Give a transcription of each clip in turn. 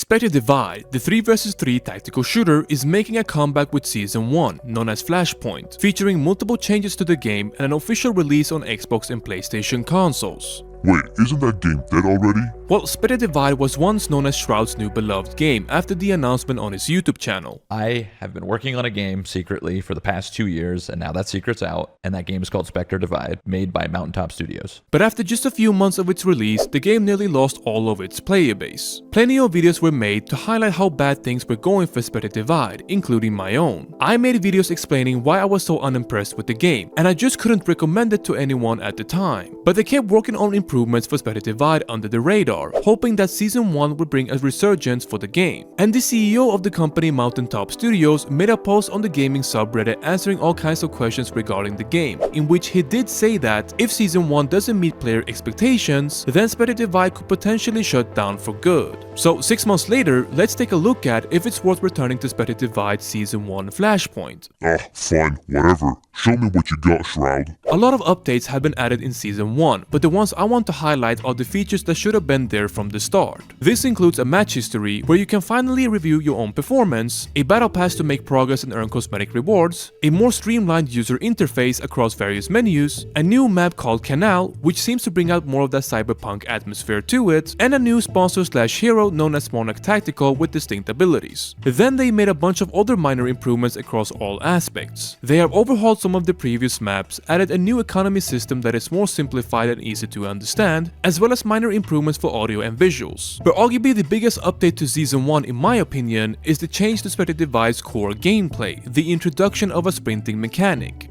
Spectre Divide, the 3 vs 3 tactical shooter, is making a comeback with Season 1, known as Flashpoint, featuring multiple changes to the game and an official release on Xbox and PlayStation consoles. Wait, isn't that game dead already? Well, Spectre Divide was once known as Shroud's new beloved game after the announcement on his YouTube channel. I have been working on a game secretly for the past 2 years, and now that secret's out, and that game is called Spectre Divide, made by Mountaintop Studios. But after just a few months of its release, the game nearly lost all of its player base. Plenty of videos were made to highlight how bad things were going for Spectre Divide, including my own. I made videos explaining why I was so unimpressed with the game, and I just couldn't recommend it to anyone at the time. But they kept working on improvements for Spectre Divide under the radar, hoping that Season 1 would bring a resurgence for the game. And the CEO of the company Mountaintop Studios made a post on the gaming subreddit answering all kinds of questions regarding the game, in which he did say that if Season 1 doesn't meet player expectations, then Spectre Divide could potentially shut down for good. So 6 months later, let's take a look at if it's worth returning to Spectre Divide Season 1 Flashpoint. Fine, whatever. Show me what you got, Shroud. A lot of updates have been added in Season 1, but the ones I want to highlight are the features that should have been there from the start. This includes a match history where you can finally review your own performance, a battle pass to make progress and earn cosmetic rewards, a more streamlined user interface across various menus, a new map called Canal, which seems to bring out more of that cyberpunk atmosphere to it, and a new sponsor/hero known as Monarch Tactical with distinct abilities. Then they made a bunch of other minor improvements across all aspects. They have overhauled some of the previous maps, added a new economy system that is more simplified and easy to understand, as well as minor improvements for audio and visuals. But arguably the biggest update to Season 1 in my opinion is the change to Spectre Divide's core gameplay, the introduction of a sprinting mechanic.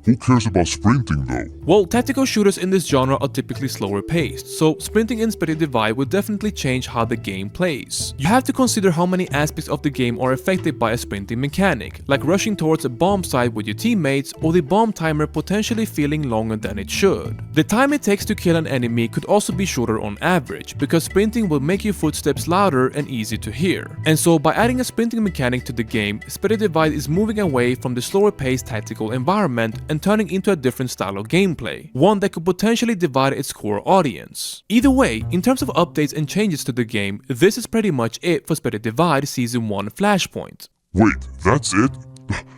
Who cares about sprinting though? Well, tactical shooters in this genre are typically slower paced, so sprinting in Spectre Divide will definitely change how the game plays. You have to consider how many aspects of the game are affected by a sprinting mechanic, like rushing towards a bomb site with your teammates or the bomb timer potentially feeling longer than it should. The time it takes to kill an enemy could also be shorter on average, because sprinting will make your footsteps louder and easy to hear. And so by adding a sprinting mechanic to the game, Spectre Divide is moving away from the slower paced tactical environment and turning into a different style of gameplay, one that could potentially divide its core audience. Either way, in terms of updates and changes to the game, this is pretty much it for Spectre Divide Season 1 Flashpoint. Wait, that's it?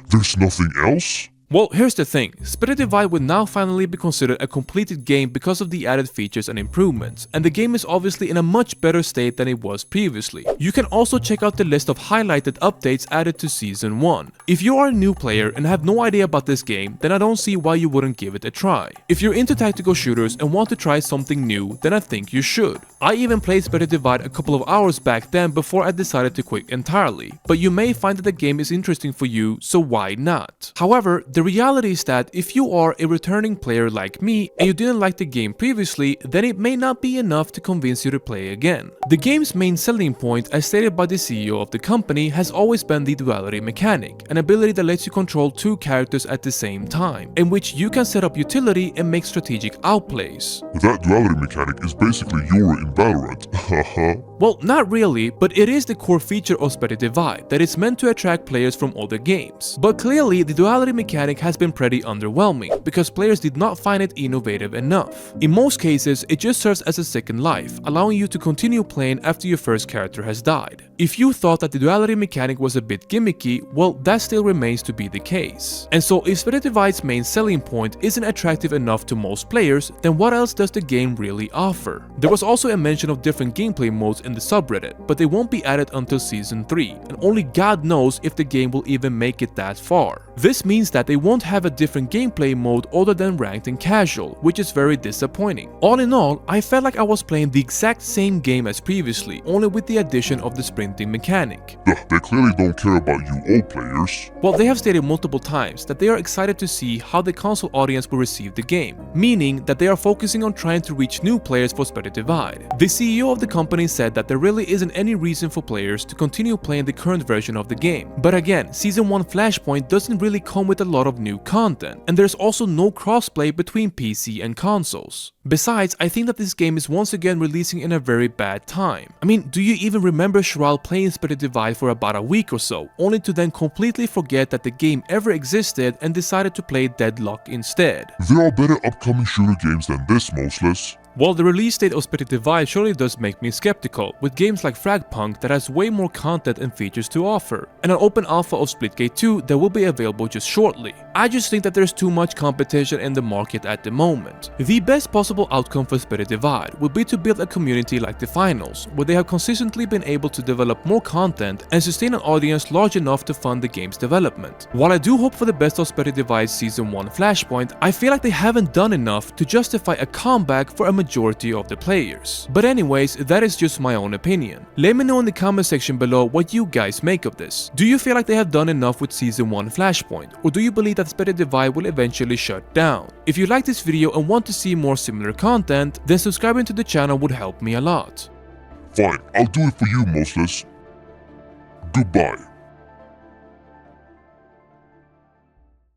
There's nothing else? Well, here's the thing, Spectre Divide would now finally be considered a completed game because of the added features and improvements, and the game is obviously in a much better state than it was previously. You can also check out the list of highlighted updates added to Season 1. If you are a new player and have no idea about this game, then I don't see why you wouldn't give it a try. If you're into tactical shooters and want to try something new, then I think you should. I even played Spectre Divide a couple of hours back then before I decided to quit entirely, but you may find that the game is interesting for you, so why not? However, the reality is that if you are a returning player like me and you didn't like the game previously, then it may not be enough to convince you to play again. The game's main selling point, as stated by the CEO of the company, has always been the Duality mechanic, an ability that lets you control two characters at the same time, in which you can set up utility and make strategic outplays. That Duality mechanic is basically Yura in Valorant, haha. Well, not really, but it is the core feature of Spectre Divide that is meant to attract players from other games. But clearly, the Duality mechanic has been pretty underwhelming, because players did not find it innovative enough. In most cases, it just serves as a second life, allowing you to continue playing after your first character has died. If you thought that the Duality mechanic was a bit gimmicky, well, that still remains to be the case. And so if Spectre Divide's main selling point isn't attractive enough to most players, then what else does the game really offer? There was also a mention of different gameplay modes in the subreddit, but they won't be added until Season 3, and only God knows if the game will even make it that far. This means that they won't have a different gameplay mode other than ranked and casual, which is very disappointing. All in all, I felt like I was playing the exact same game as previously, only with the addition of the sprinting mechanic. They clearly don't care about you old players. Well, they have stated multiple times that they are excited to see how the console audience will receive the game, meaning that they are focusing on trying to reach new players for Spectre Divide. The CEO of the company said that there really isn't any reason for players to continue playing the current version of the game. But again, Season 1 Flashpoint doesn't really come with a lot of new content, and there's also no crossplay between PC and consoles. Besides, I think that this game is once again releasing in a very bad time. I mean, do you even remember Shroud playing Spectre Divide for about a week or so, only to then completely forget that the game ever existed and decided to play Deadlock instead? There are better upcoming shooter games than this, Mosles. While the release date of Spectre Divide surely does make me skeptical, with games like Fragpunk that has way more content and features to offer, and an open alpha of Splitgate 2 that will be available just shortly. I just think that there's too much competition in the market at the moment. The best possible outcome for Spectre Divide would be to build a community like the finals, where they have consistently been able to develop more content and sustain an audience large enough to fund the game's development. While I do hope for the best of Spectre Divide Season 1 Flashpoint, I feel like they haven't done enough to justify a comeback for a majority of the players. But anyways, that is just my own opinion. Let me know in the comment section below what you guys make of this. Do you feel like they have done enough with Season 1 Flashpoint, or do you believe that Spectre Divide will eventually shut down? If you like this video and want to see more similar content, then subscribing to the channel would help me a lot. Fine, I'll do it for you, Mosles. Goodbye.